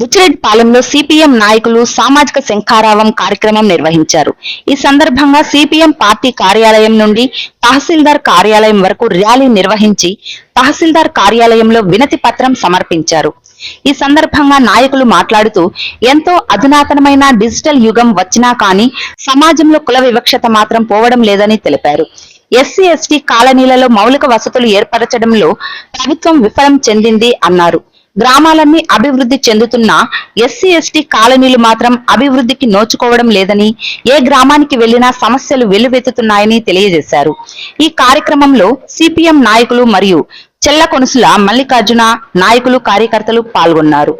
బుచ్చిరెడ్డిపాలెంలో CPM నాయకులు సామాజిక శంఖారావం కార్యక్రమం నిర్వహించారు. ఈ సందర్భంగా సిపిఎం పార్టీ కార్యాలయం నుండి తహసీల్దార్ కార్యాలయం వరకు ర్యాలీ నిర్వహించి తహసీల్దార్ కార్యాలయంలో వినతి పత్రం సమర్పించారు. ఈ సందర్భంగా నాయకులు మాట్లాడుతూ ఎంతో అధునాతనమైన డిజిటల్ యుగం వచ్చినా కానీ సమాజంలో కుల వివక్షత మాత్రం పోవడం లేదని తెలిపారు. ఎస్సీ ఎస్టీ కాలనీలలో మౌలిక వసతులు ఏర్పరచడంలో ప్రభుత్వం విఫలం చెందింది అన్నారు. గ్రామాలన్నీ అభివృద్ధి చెందుతున్నా ఎస్సీ ఎస్టీ కాలనీలు మాత్రం అభివృద్ధికి నోచుకోవడం లేదని, ఏ గ్రామానికి వెళ్లినా సమస్యలు వెల్లువెత్తుతున్నాయని తెలియజేశారు. ఈ కార్యక్రమంలో సిపిఎం నాయకులు మరియు చెల్లకొనుసుల మల్లికార్జున నాయకులు కార్యకర్తలు పాల్గొన్నారు.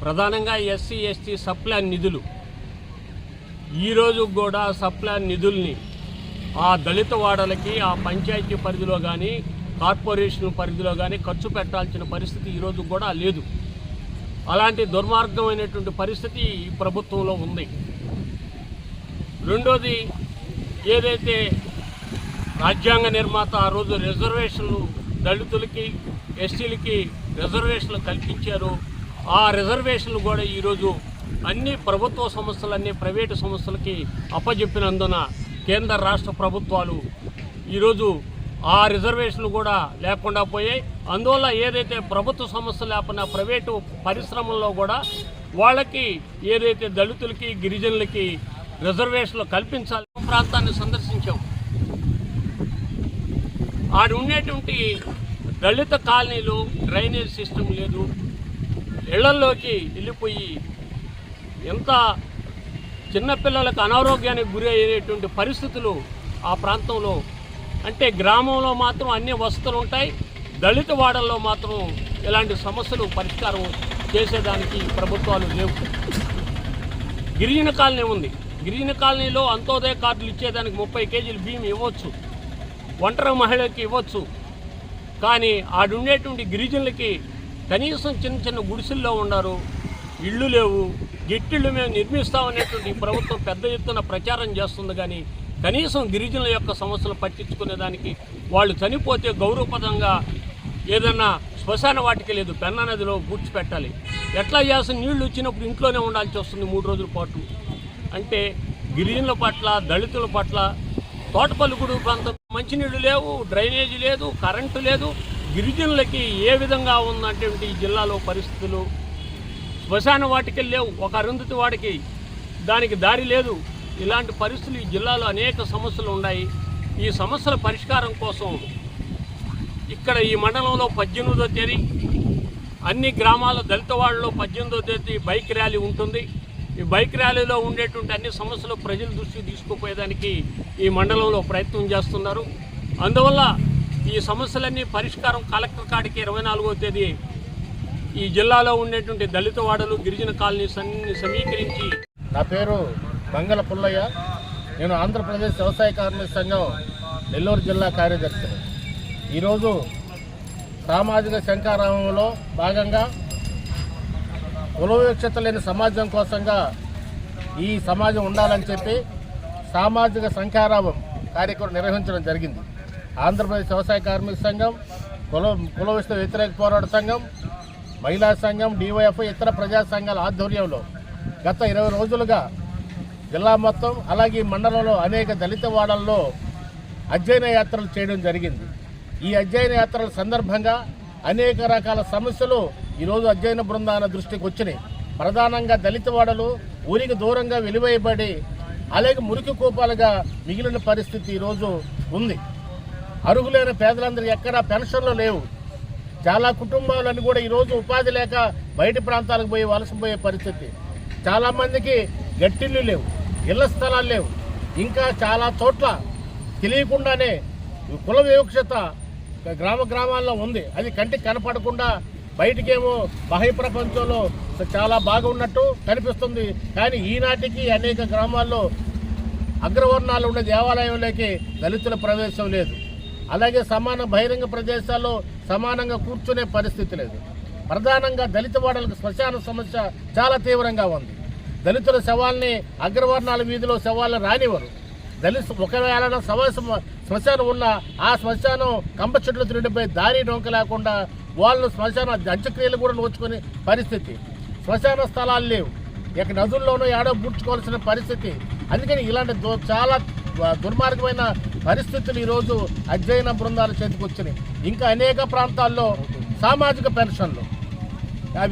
ప్రధానంగా ఎస్సీ ఎస్టీ సప్లాన్ నిధులు ఈరోజు కూడా సప్లాన్ నిధుల్ని ఆ దళిత వాడలకి ఆ పంచాయతీ పరిధిలో కానీ కార్పొరేషన్ పరిధిలో కానీ ఖర్చు పెట్టాల్సిన పరిస్థితి ఈరోజు కూడా లేదు. అలాంటి దుర్మార్గమైనటువంటి పరిస్థితి ఈ ప్రభుత్వంలో ఉంది. రెండోది, ఏదైతే రాజ్యాంగ నిర్మాత ఆ రోజు రిజర్వేషన్లు దళితులకి ఎస్టీలకి రిజర్వేషన్లు కల్పించారో ఆ రిజర్వేషన్లు కూడా ఈరోజు అన్ని ప్రభుత్వ సంస్థలన్నీ ప్రైవేటు సంస్థలకి అప్పజెప్పినందున కేంద్ర రాష్ట్ర ప్రభుత్వాలు ఈరోజు ఆ రిజర్వేషన్లు కూడా లేకుండా పోయాయి. అందువల్ల ఏదైతే ప్రభుత్వ సంస్థలు లేకపోయినా ప్రైవేటు పరిశ్రమల్లో కూడా వాళ్ళకి ఏదైతే దళితులకి గిరిజనులకి రిజర్వేషన్లు కల్పించాలి. ప్రాంతాన్ని సందర్శించాం. ఆడ ఉండేటువంటి దళిత కాలనీలు డ్రైనేజ్ సిస్టమ్ లేదు. ఇళ్లలోకి వెళ్ళిపోయి ఎంత చిన్నపిల్లలకు అనారోగ్యానికి గురి అయ్యేటువంటి పరిస్థితులు ఆ ప్రాంతంలో. అంటే గ్రామంలో మాత్రం అన్ని వసతులు ఉంటాయి, దళిత వాడల్లో మాత్రం ఇలాంటి సమస్యలు పరిష్కారం చేసేదానికి ప్రభుత్వాలు లేవు. గిరిజన కాలనీ ఉంది. గిరిజన కాలనీలో అంత్యోదయ కార్డులు ఇచ్చేదానికి 30 కేజీలు బియ్యం ఇవ్వచ్చు, ఒంటరి మహిళకి ఇవ్వచ్చు. కానీ ఆడుండేటువంటి గిరిజనులకి కనీసం చిన్న చిన్న గుడిసెల్లో ఉన్నారు, ఇళ్ళు లేవు. గిట్టిళ్ళు మేము నిర్మిస్తామనేటువంటి ప్రభుత్వం పెద్ద ఎత్తున ప్రచారం చేస్తుంది. కానీ కనీసం గిరిజనుల యొక్క సమస్యలు పట్టించుకునేదానికి, వాళ్ళు చనిపోతే గౌరవపదంగా ఏదన్నా శ్మశాన వాటికి లేదు, పెన్నా నదిలో పూడ్చిపెట్టాలి. ఎట్లా చేసిన నీళ్లు వచ్చినప్పుడు ఇంట్లోనే ఉండాల్సి వస్తుంది 3 రోజుల పాటు. అంటే గిరిజనుల పట్ల దళితుల పట్ల తోటపల్లిగూడు ప్రాంతం మంచినీళ్ళు లేవు, డ్రైనేజీ లేదు, కరెంటు లేదు. గిరిజనులకి ఏ విధంగా ఉన్నటువంటి జిల్లాలో పరిస్థితులు, శ్మశాన వాటికలు లేవు, ఒక అరుంధతి వాడికి దానికి దారి లేదు. ఇలాంటి పరిస్థితులు ఈ జిల్లాలో అనేక సమస్యలు ఉన్నాయి. ఈ సమస్యల పరిష్కారం కోసం ఇక్కడ ఈ మండలంలో 18వ తేదీ అన్ని గ్రామాల దళిత వాడలో 18వ తేదీ బైక్ ర్యాలీ ఉంటుంది. ఈ బైక్ ర్యాలీలో ఉండేటువంటి అన్ని సమస్యలు ప్రజల దృష్టికి తీసుకుపోయేదానికి ఈ మండలంలో ప్రయత్నం చేస్తున్నారు. అందువల్ల ఈ సమస్యలన్నీ పరిష్కారం కలెక్టర్ కాడికి 24వ తేదీ ఈ జిల్లాలో ఉండేటువంటి దళిత వాడలు గిరిజన కాలనీస్ అన్ని సమీకరించి. నా పేరు మంగళ పుల్లయ్య. నేను ఆంధ్రప్రదేశ్ వ్యవసాయ కార్మిక సంఘం నెల్లూరు జిల్లా కార్యదర్శి. ఈరోజు సామాజిక శంఖారావంలో భాగంగా కుల వివక్షత లేని సమాజం కోసంగా ఈ సమాజం ఉండాలని చెప్పి సామాజిక శంఖారావం కార్యక్రమం నిర్వహించడం జరిగింది. ఆంధ్రప్రదేశ్ వ్యవసాయ కార్మిక సంఘం, కుల వివక్షత వ్యతిరేక పోరాట సంఘం, మహిళా సంఘం, డివైఎఫ్, ఇతర ప్రజా సంఘాల ఆధ్వర్యంలో గత 20 రోజులుగా జిల్లా మొత్తం అలాగే మండలంలో అనేక దళిత వాడల్లో అధ్యయన యాత్రలు చేయడం జరిగింది. ఈ అధ్యయన యాత్రల సందర్భంగా అనేక రకాల సమస్యలు ఈరోజు అధ్యయన బృందాల దృష్టికి వచ్చినాయి. ప్రధానంగా దళిత వాడలు ఊరికి దూరంగా వెలివేయబడి అలాగే మురికి కూపాలుగా మిగిలిన పరిస్థితి ఈరోజు ఉంది. అర్హులైన పేదలందరూ ఎక్కడా పెన్షన్లు లేవు. చాలా కుటుంబాలన్నీ కూడా ఈరోజు ఉపాధి లేక బయట ప్రాంతాలకు పోయి వలసపోయే పరిస్థితి. చాలామందికి గట్టిళ్ళు లేవు, ఇళ్ల స్థలాలు లేవు. ఇంకా చాలా చోట్ల తెలియకుండానే కుల వివక్షత గ్రామాల్లో ఉంది. అది కంటికి కనపడకుండా బయటికేమో బాహ్య ప్రపంచంలో చాలా బాగా ఉన్నట్టు కనిపిస్తుంది. కానీ ఈనాటికి అనేక గ్రామాల్లో అగ్రవర్ణాలు ఉండే దేవాలయంలోకి దళితుల ప్రవేశం లేదు. అలాగే సమాన బహిరంగ ప్రదేశాల్లో సమానంగా కూర్చునే పరిస్థితి లేదు. ప్రధానంగా దళిత వాడలకు శ్మశాన సమస్య చాలా తీవ్రంగా ఉంది. దళితుల శవాల్ని అగ్రవర్ణాల వీధిలో శవాలను రానివ్వరు. ఒకవేళ శ్మశానం ఉన్న ఆ శ్మశానం కంప చెట్లు తిరిగిపోయి దారి డొంక లేకుండా వాళ్ళు శ్మశాన అంత్యక్రియలు కూడా నోచుకునే పరిస్థితి. శ్మశాన స్థలాలు లేవు, ఇక నదుల్లోనూ ఏడో పూడ్చుకోవాల్సిన పరిస్థితి. అందుకని ఇలాంటి చాలా దుర్మార్గమైన పరిస్థితులు ఈరోజు అధ్యయన బృందాల చేతికి వచ్చినాయి. ఇంకా అనేక ప్రాంతాల్లో సామాజిక పెన్షన్లు,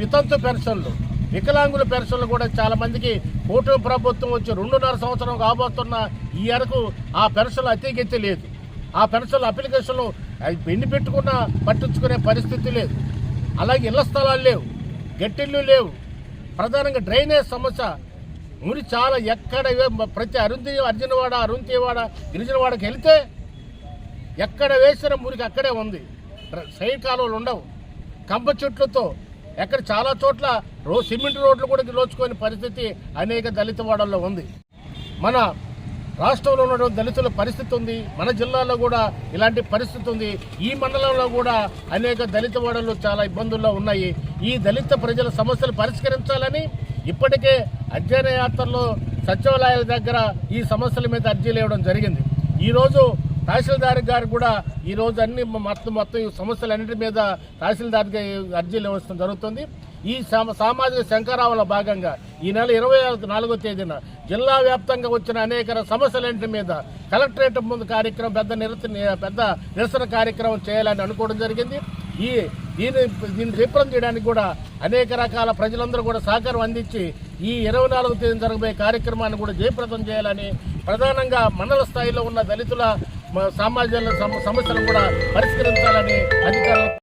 వితంతు పెన్షన్లు, వికలాంగుల పెన్షన్లు కూడా చాలా మందికి కూటమి ప్రభుత్వం వచ్చి 2.5 సంవత్సరం కాబోతున్న ఈ వరకు ఆ పెన్షన్లు అతిగెత్తి లేదు. ఆ పెన్షన్లు అప్లికేషన్లు ఎన్ని పెట్టుకున్నా పట్టించుకునే పరిస్థితి లేదు. అలాగే ఇళ్ల స్థలాలు లేవు, గట్టిళ్ళు లేవు. ప్రధానంగా డ్రైనేజ్ సమస్య, మురి చాలా ఎక్కడ ప్రతి అర్జునవాడ, అరుంతివాడ, గిరిజనవాడకి వెళితే ఎక్కడ వేసిన మురికి అక్కడే ఉంది. సైడ్ కాలువలు ఉండవు, కంప చెట్లతో ఎక్కడ చాలా చోట్ల సిమెంట్ రోడ్లు కూడా లోచుకునే పరిస్థితి అనేక దళిత వాడల్లో ఉంది. మన రాష్ట్రంలో ఉన్న దళితుల పరిస్థితి ఉంది, మన జిల్లాలో కూడా ఇలాంటి పరిస్థితి ఉంది. ఈ మండలంలో కూడా అనేక దళిత వాడలు చాలా ఇబ్బందుల్లో ఉన్నాయి. ఈ దళిత ప్రజల సమస్యలు పరిష్కరించాలని ఇప్పటికే అధ్యయన యాత్రలో సచివాలయాల దగ్గర ఈ సమస్యల మీద అర్జీలు ఇవ్వడం జరిగింది. ఈరోజు తహసీల్దార్ గారు కూడా ఈరోజు అన్ని మొత్తం ఈ సమస్యలన్నింటి మీద తహసీల్దార్ అర్జీలు ఇవ్వడం జరుగుతుంది. ఈ సామాజిక శంఖారావంలో భాగంగా ఈ నెల 24వ తేదీన జిల్లా వ్యాప్తంగా వచ్చిన అనేక సమస్యలన్నింటి మీద కలెక్టరేట్ ముందు కార్యక్రమం పెద్ద నిరసన కార్యక్రమం చేయాలని అనుకోవడం జరిగింది. దీన్ని విఫలం చేయడానికి కూడా అనేక రకాల ప్రజలందరూ కూడా సహకారం అందించి ఈ 24వ తేదీన జరగబోయే కార్యక్రమాన్ని కూడా జయప్రదం చేయాలని, ప్రధానంగా మండల స్థాయిలో ఉన్న దళితుల సామాజిక సమస్యలను కూడా పరిష్కరించాలని అధికారులు